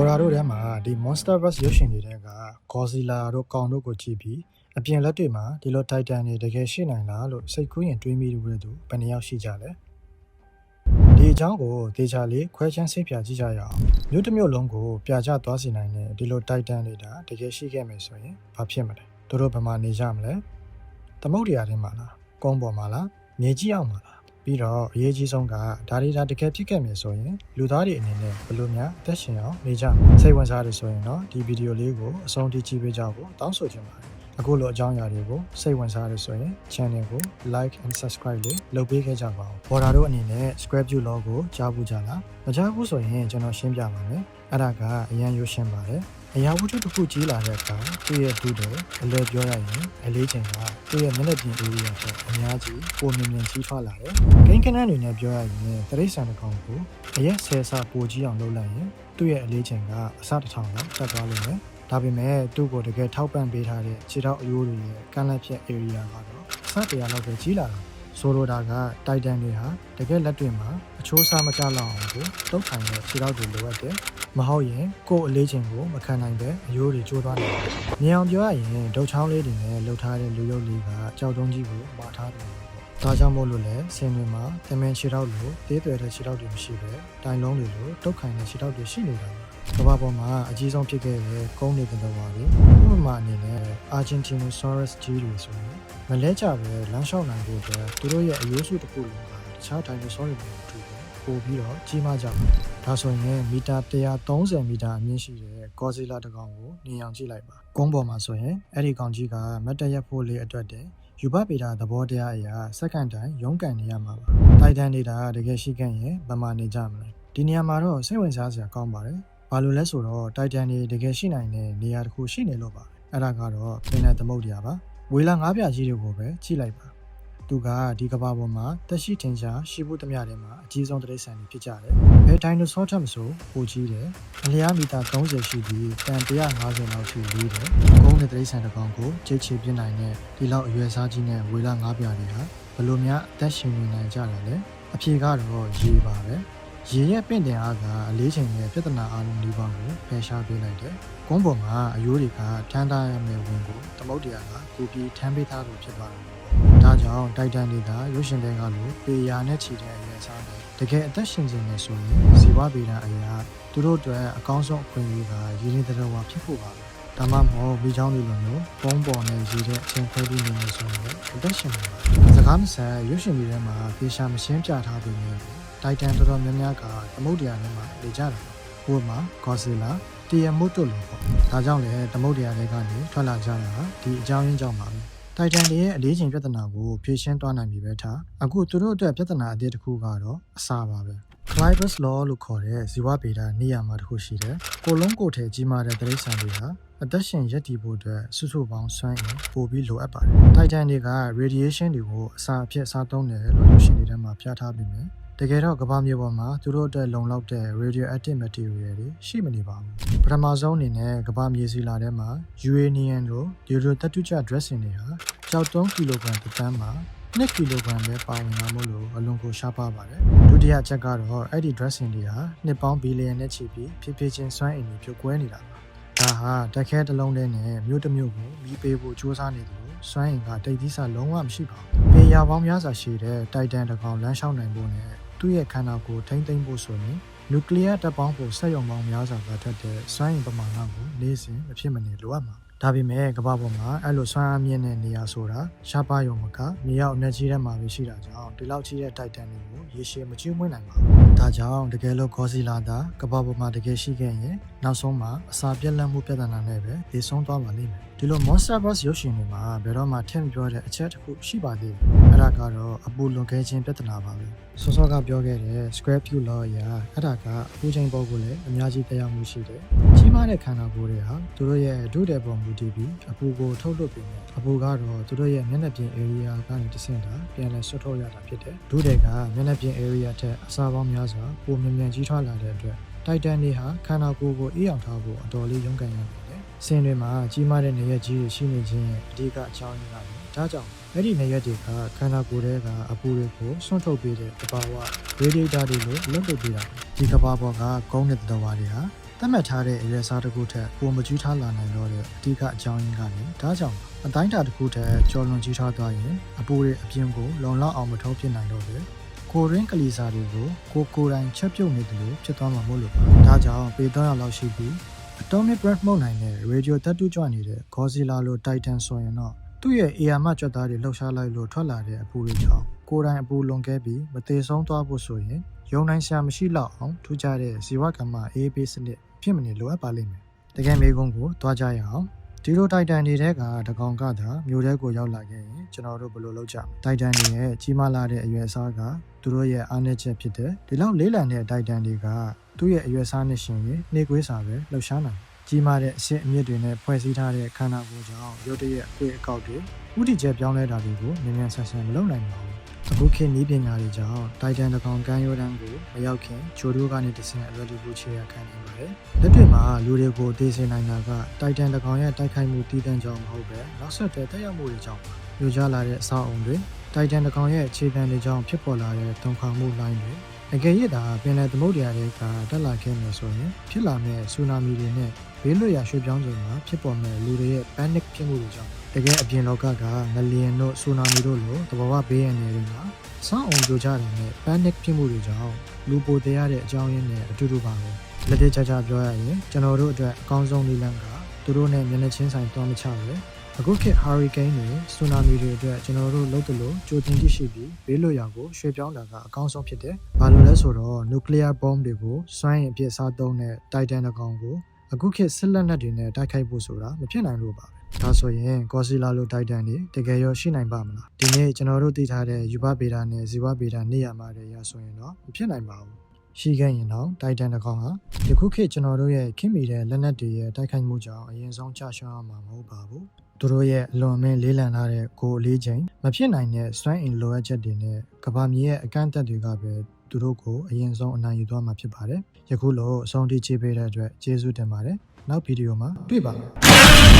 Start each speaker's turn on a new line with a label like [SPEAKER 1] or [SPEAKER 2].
[SPEAKER 1] ဘော်ရာတို့ထဲမှာဒီ Monsterverse ရုပ်ရှင်တွေထဲက Godzilla တို့ကောင်တို့ကိုကြည့်ပြီးအပြင်လက်တွေမှာဒီလို Titan တွေတကယ်ရှိနိုင်လားလို့စိတ်ကူးရင်တွေးမိတဲ့သူဘယ်နှယောက်ရှိကြလဲဒီအကြောင်းကိုဒေချာလေးခွဲချမ်းစိတ်ပြကြည့်ကြရအောင်မြို့တစ်မြို့လုံးကိုပြကြသွားစေနိုင်တဲ့ဒီလို Titan တွေဒါတကယ်ရှိခဲ့မယ်ဆိုရင်ဘာဖြစ်မလဲတို့ဘယ်မှာနေကြမလဲသမုဒ္ဒရာထဲမှာလားကုန်းပေါ်မှာလားမြေကြီးအောက်မှာလားပြီးတော့အရေးကြီးဆုံးကဒါတွေဒါတကယ်ဖြစ်ခဲ့မယ်ဆိုရင်လူသားတွေအနေနဲ့ဘယ်လိုများအသက်ရှင်အောင်နေကြမလဲစိတ်ဝင်စားတယ်ဆိုရင်တော့ဒီဗီဒီယိုလေးကိုအဆုံးထိကြည့်ပေးကြဖို့တောင်းဆိုချင်ပါတယ်အခုလိုအကြောင်းအရာတွေကိုစိတ်ဝင်စားတယ်ဆိုရင် channel ကို like and subscribe လေးလုပ်ပေးခဲ့ကြပါဦးဘော်ဒါတို့အနေနဲ့ square view logo ကိုကြားဘူးကြလားမကြားဘူးဆိုရင်ကျွန်တော်ရှင်းပြပါမယ်အဲ့ဒါကအရင်ရိုးရှင်းပါတယ်အရာဝတ္ထုတစ်ခုကြီးလာတဲ့အခါသူ့ရဲ့ဒုတယ်အလဲပြောရရင်အလေးချိန်ကသူ့ရဲ့မျက်နှာပြင် area ထက်အများကြီးပိုမြင်မြင်ကြီးထွားလာတယ်။ဂိမ်းကနန်းတွေနဲ့ပြောရရင်တရိတ်ဆန်တစ်ကောင်ကိုအရက်ဆယ်ဆပိုကြီးအောင်လုပ်လိုက်ရင်သူ့ရဲ့အလေးချိန်ကအစတစ်ထောင်လောက်တက်သွားလိမ့်မယ်။ဒါပေမဲ့သူ့ကိုတကယ်ထောက်ပံ့ပေးထားတဲ့ခြေထောက်အရိုးတွေရဲ့ကန့်လန့်ဖြတ် area ကတော့အစ100လောက်ပဲကြီးလာတယ်။ဆိုလိုတာက Titan တွေဟာတကယ်လက်တွေ့မှာအချိုးစားမကြလောက်အောင်ကိုတုတ်ထိုင်တဲ့ခြေထောက်တွေလိုအပ်တယ်။မဟုတ်ရင်ကိုယ်အလေးချိန်ကိုမခံနိုင်ပဲအရိုးတွေကျိုးသွားတယ်။မြင်အောင်ပြောရရင်ဒုတ်ချောင်းလေးတွေနဲ့လှုပ်ထားတဲ့လူရုပ်လေးကကြောက်တုံးကြီးကိုမှားထားတယ်ပေါ့။ဒါကြောင့်မို့လို့လဲဆင်တွေမှာသမင်ခြေထောက်လိုသေးသွယ်တဲ့ခြေထောက်တွေမရှိပဲတိုင်လုံးတွေလိုတုတ်ခိုင်တဲ့ခြေထောက်တွေရှိနေတာပါ။ကမ္ဘာပေါ်မှာအကြီးဆုံးဖြစ်ခဲ့တဲ့ကုန်းနေတဲ့တော်ပါလေ။ဥပမာအနေနဲ့ Argentinosaurus ကြီးတွေဆိုရင်မလဲကြပဲလမ်းလျှောက်နိုင်ဖို့အတွက်သူတို့ရဲ့အယိုးစုတစ်ခုလုံးကတခြား dinosaur တွေနဲ့တူတယ်ပို့ပြီးတော့ကြီးမားကြတယ်ဒါဆိုရင်မီတာ130မီတာအမြင့်ရှိတဲ့ Godzilla တစ်ကောင်ကိုမြင်အောင်ကြည့်လိုက်ပါကုန်းပေါ်မှာဆိုရင်အဲ့ဒီကောင်ကြီးကမတ်တရက်ဖို့လေးအတွက်တည်းယူဘပေတာသဘောတရားအရာစက္ကန့်တိုင်းရုန်းကန်နေရမှာပါ Titan နေတာတကယ်ရှိခဲ့ရင်ဘယ်မှာနေကြမလဲဒီနေရာမှာတော့စိတ်ဝင်စားစရာကောင်းပါတယ်ဘာလို့လဲဆိုတော့ Titan တွေတကယ်ရှိနိုင်တဲ့နေရာတစ်ခုရှိနေလို့ပါအဲ့ဒါကတော့ပင်လယ်သမုဒ္ဒရာပါဝေလာငါးပြကြီးတွေကိုပဲကြည့်လိုက်ပါသူကဒီကမ္ဘာပေါ်မှာတက်ရှိထင်ရှားရှိဖို့တမျှထဲမှာအကြီးဆုံးတိရစ္ဆာန်တွေဖြစ်ကြတယ်။ဘယ်ဒိုင်နိုဆောထက်မဆိုပိုကြီးတယ်။အလျားမီတာ30ရှိပြီးတန်150လောက်ရှိလေးတယ်။ကုန်းတဲ့တိရစ္ဆာန်တစ်ကောင်ကိုချိတ်ချပြစ်နိုင်တဲ့ဒီလောက်အရွယ်စားကြီးနဲ့ဝေလာငါးပြတွေဟာဘယ်လိုများအသက်ရှင်နေနိုင်ကြတာလဲ။အဖြေကတော့ရေပါပဲ။ရေရဲ့ပင့်တင်အားကအလေးချိန်ရဲ့ပြဿနာအလုံးဒီပါကိုဖယ်ရှားပေးလိုက်တယ်။ကုန်းပေါ်မှာအယိုးတွေကထမ်းထားရမယ့်ဝင်ကိုသမုဒ္ဒရာကကူပြီးထမ်းပေးထားလို့ဖြစ်သွားတယ်။ဒါကြောင့် Titan တွေကရုပ်ရှင်တွေကလို့ပေရာနဲ့ချီတဲ့အရွယ်စားတွေတကယ်အသက်ရှင်နေနေဆိုရင်ဇီဝဗေဒအရာသူတို့အတွက်အကောင်းဆုံးအခွင့်အရေးကရင်းနှီးတဲ့တော်ဖြစ်ဖို့ပါပဲ။ဒါမှမဟုတ်မိချောင်းတွေလိုမျိုးပုံပေါ်နဲ့ရည်တဲ့အချိန်ခွဲပြီးနေနေဆိုရင်အသက်ရှင်နေပါစကားမဆက်ရုပ်ရှင်တွေထဲမှာဖေရှာမရှင်းပြထားပြီးနေTitan တော်တော်များများကသမုဒ္ဒရာထဲမှာနေကြတယ်။ဟိုမှာ Godzilla တီယမုတ်တို့လိုပေါ့။ဒါကြောင့်လည်းသမုဒ္ဒရာတွေကနေထွက်လာကြတာဒီအကြောင်းရင်းကြောင့်ပါပဲ။ Titan တွေရဲ့အလေးချိန်ပြဿနာကိုဖြေရှင်းသွားနိုင်ပြီပဲထား။အခုသူတို့အတွက်ပြဿနာအသစ်တစ်ခုကတော့အစာပါပဲ။ Kreiber's Law လို့ခေါ်တဲ့ဇီဝဗေဒနေရာမှာတစ်ခုရှိတယ်။ကိုလုံးကိုယ်ထဲကြီးမားတဲ့တိရစ္ဆာန်တွေဟာအသက်ရှင်ရပ်တည်ဖို့အတွက်စုစုပေါင်းစွမ်းအင်ပိုပြီးလိုအပ်ပါတယ်။ Titan တွေက radiation တွေကိုအစာအဖြစ်စားသုံးတယ်လို့လူရှင်တွေထဲမှာပြထားပြီးမြင်တကယ်တော့ကမ္ဘာမြေပေါ်မှာသူတို့အတွက်လုံလောက်တဲ့ radioactive material တွေရှိမနေပါဘူးပထမဆုံးအနေနဲ့ကမ္ဘာမြေစီလာထဲမှာ uranium လို့ဒီလိုသတ္တုကျ dressing တွေဟာကြောက်3ကီလိုဂရမ်တစ်တန်းမှာ2ကီလိုဂရမ်ပဲပါဝင်လာမို့လို့အလွန်ကိုရှားပါပါတယ်ဒုတိယအချက်ကတော့အဲ့ဒီ dressing တွေဟာနှစ်ပေါင်းဘီလီယံနဲ့ချီပြီးဖြည်းဖြည်းချင်းစွမ်းအင်တွေပြုတ်ကွဲနေတာပါဒါဟာတက်ခဲတစ်လုံးနဲ့မြို့တစ်မြို့ကိုမီးပေးဖို့စူးစမ်းနေတယ်လို့စွမ်းအင်ကတိတ်သီးစာလုံးဝမရှိပါဘူးပေရာပေါင်းများစွာရှိတဲ့ Titan တစ်ကောင်လမ်းလျှောက်နိုင်ဖို့နဲ့သူ့ရဲ့ခန္ဓာကိုယ်ထိမ့်သိမ့်ဖို့ဆိုရင်နျူကလ িয়ার တပ်ပေါင်းဖို့စက်ရုံပေါင်းများစွာကထက်တဲ့စွမ်းအင်ပမာဏကိုနေ့စဉ်မဖြစ်မနေလိုအပ်မှာဒါပေမဲ့ကမ္ဘာပေါ်မှာအဲ့လိုစွမ်းအားမြင့်တဲ့နေရာဆိုတာရှားပါရုံမကမြေရောက်အနေကြီးထဲမှာပဲရှိတာကြောင့်ဒီလောက်ကြီးတဲ့ Titan တွေကိုရေရှည်မကျွေးမွေးနိုင်ပါဘူးဒါကြောင့်တကယ်လို့ Godzilla သာကမ္ဘာပေါ်မှာတကယ်ရှိခဲ့ရင်နောက်ဆုံးမှာအစာပြတ်လတ်မှုပြဿနာနဲ့ပဲသေဆုံးသွားပါလိမ့်မယ်ဒီလို Monsterverse ရုပ်ရှင်တွေမှာဘယ်တော့မှထည့်မပြောတဲ့အချက်တစ်ခုရှိပါသေးတယ်အဲ့ဒါကတော့အပူလွန်ခဲ့ခြင်းပြဿနာပါပဲစောစောကပြောခဲ့တဲ့ square view law အရာအဲ့ဒါကအပူချိန်ပေါ်ကိုလည်းအများကြီးတရားမှုရှိတယ်ကြီးမားတဲ့ခန္ဓာကိုယ်တွေဟာသူတို့ရဲ့ဒုတဲ့ပေါ်မူတည်ပြီးအပူကိုထုတ်လွှတ်ပြီးအပူကတော့သူတို့ရဲ့မျက်နှာပြင် area ကနေတဆင့်တာပြန်လည်ဆွတ်ထုတ်ရတာဖြစ်တယ်ဒုတဲ့ကမျက်နှာပြင် area ထက်အစားပေါင်းများစွာပိုမြန်မြန်ကြီးထွားလာတဲ့အတွက် Titan တွေဟာခန္ဓာကိုယ်ကိုအေးအောင်ထားဖို့အတော်လေးရုန်းကန်ရတယ်ဆင်းတွေမှာကြီးမားတဲ့နေရာကြီးတွေရှိနေခြင်းရဲ့အဓိကအကြောင်းရင်းကဒါကြောင့် အဲ့ဒီနေရက်တွေကခန္ဓာကိုယ်ထဲကအပူတွေကိုဆွန့်ထုတ်ပေးတဲ့တဘာဝ radiator တွေလို့လုပ်လုပ်ပေးတာဒီကဘာပေါ်ကကောင်းတဲ့သတ္တဝါတွေဟာသတ်မှတ်ထားတဲ့အရွယ်အစားတစ်ခုထက်ပိုမကြီးထားလာနိုင်တော့တဲ့အဓိကအကြောင်းရင်းကနေဒါကြောင့်အတိုင်းအတာတစ်ခုထက်ကျော်လွန်ကြီးထားသွားရင်အပူတွေအပြင်ကိုလုံလောက်အောင်မထုတ်ပြနိုင်တော့ဘူးကိုရင်းကလီစာတွေကိုကိုယ်တိုင်ချက်ပြုတ်နေတယ်လို့ဖြစ်သွားမှာမို့လို့ဒါကြောင့်ပေ300လောက်ရှိပြီး Atomic Breath မှုတ်နိုင်တဲ့ Radio သတ္တုကြွနေတဲ့ Godzilla လို Titan ဆိုရင်တော့သူ့ရဲ့အေယာမကြွက်သားတွေလှုပ်ရှားလိုက်လို့ထွက်လာတဲ့အပူတွေကြောင့်ကိုယ်တိုင်အပူလွန်ခဲ့ပြီးမသေးဆုံးသွားဖို့ဆိုရင်ယုံနိုင်စရာမရှိတော့အောင်ထူးခြားတဲ့ဇီဝကမ္မအေးပေးစနစ်ဖြစ်မနေလိုအပ်ပါလိမ့်မယ်။တကယ်မေကုန်းကိုတွားကြရအောင်။ဒီလို Titan တွေကတကောင်ကသာမြို့ထဲကိုရောက်လာခဲ့ရင်ကျွန်တော်တို့ဘယ်လိုလုပ်ကြမလဲ။ Titan တွေရဲ့ကြီးမားလာတဲ့အရွယ်အစားကသူတို့ရဲ့အားနည်းချက်ဖြစ်တဲ့ဒီလောက်လေးလံတဲ့ Titan တွေကသူ့ရဲ့အရွယ်အစားနဲ့ရှင်ရင်နှိကွေးစာပဲလှုပ်ရှားနိုင်ကြီးမားတဲ့အဆင့်အမြင့်တွေနဲ့ဖွဲ့စည်းထားတဲ့ခန္ဓာကိုယ်ကြောင့်ရုပ်တရက်အကွေ့အကောက်တွေဥတီချက်ပြောင်းလဲတာတွေကိုမြန်မြန်ဆန်ဆန်မလုပ်နိုင်ပါဘူးအခုခေတ်နည်းပညာတွေကြောင့် Titan တကောင်ကမ်းရိုးတန်းကိုမရောက်ခင်ဂျိုဒိုကနေတဆင့်အလွယ်တကူခြေရခံနိုင်ပါတယ်လက်တွေ့မှာလူတွေကိုတေးစေနိုင်တာက Titan တကောင်ရဲ့တိုက်ခိုက်မှုတည်တံ့ကြောင်းမဟုတ်ပဲနောက်ဆက်တွဲတက်ရောက်မှုတွေကြောင့်ညှို့ချလာတဲ့အဆောက်အုံတွေ Titan တကောင်ရဲ့ခြေတံတွေကြောင့်ဖြစ်ပေါ်လာတဲ့တုန်ခါမှုလိုင်းတွေအကယ်၍သာပင်လယ်သမုဒ္ဒရာတွေကတက်လာခဲ့မယ်ဆိုရင်ဖြစ်လာမယ့်ဆူနာမီတွေနဲ့ဘေးလွတ်ရာရွှေ့ပြောင်းချိန်မှာဖြစ်ပေါ်မဲ့လူတွေရဲ့ panic ဖြစ်မှုတွေကြောင့်တကယ်အပြင်လောကကငလျင်တို့ဆူနာမီတို့လိုသဘာဝဘေးအန္တရာယ်တွေမှာဆောင်းအောင်ကြိုးကြတယ်နဲ့ panic ဖြစ်မှုတွေကြောင့်လူပိုသေးရတဲ့အကြောင်းရင်းနဲ့အတူတူပါပဲလက်တွေ့ချပြောရရင်ကျွန်တော်တို့အတွက်အကောင်းဆုံးနည်းလမ်းကသူတို့နဲ့မျက်နှာချင်းဆိုင်တွားမချပဲအခုခေတ် hurricane တွေဆူနာမီတွေအတွက်ကျွန်တော်တို့လုပ်သလိုကြိုတင်သိရှိပြီးဘေးလွတ်ရာကိုရွှေ့ပြောင်းတာကအကောင်းဆုံးဖြစ်တယ်။ဘာလို့လဲဆိုတော့ nuclear bomb တွေကိုစွမ်းအင်အဖြစ်စားသုံးတဲ့ Titan တကောင်ကိုအခုခေတ်စစ်လက်နက်တွေနဲ့တိုက်ခိုက်ဖို့ဆိုတာမဖြစ်နိုင်လို့ပါပဲ။ဒါဆိုရင် Godzilla လို Titan တွေတကယ်ရောရှိနိုင်ပါမလား။ဒီနေ့ကျွန်တော်တို့သိထားတဲ့ယူဘဗေဒနဲ့ဇီဝဗေဒနေရာမှာတွေရဆိုရင်တော့မဖြစ်နိုင်ပါဘူး။ရှိခဲ့ရင်တော့ Titan တကောင်ဟာဒီခုခေတ်ကျွန်တော်တို့ရဲ့ခင်မီတဲ့လက်နက်တွေရဲ့တိုက်ခိုက်မှုကြောင့်အရင်ဆုံးချရှောင်းရမှာမဟုတ်ပါဘူး။သူတို့ရဲ့အလွန်အမင်းလေးလံလာတဲ့ကိုအလေးချိန်မဖြစ်နိုင်တဲ့စွမ်းအင်လိုအပ်ချက်တွေနဲ့ကမ္ဘာမြေရဲ့အကန့်အသတ်တွေကပဲသူတို့ကိုအရင်ဆုံးအနိုင်ယူသွားမှာဖြစ်ပါတယ်။ယခုလိုအဆုံးထိချပေးတဲ့အတွက်ကျေးဇူးတင်ပါတယ်။နောက်ဗီဒီယိုမှာတွေ့ပါမယ်။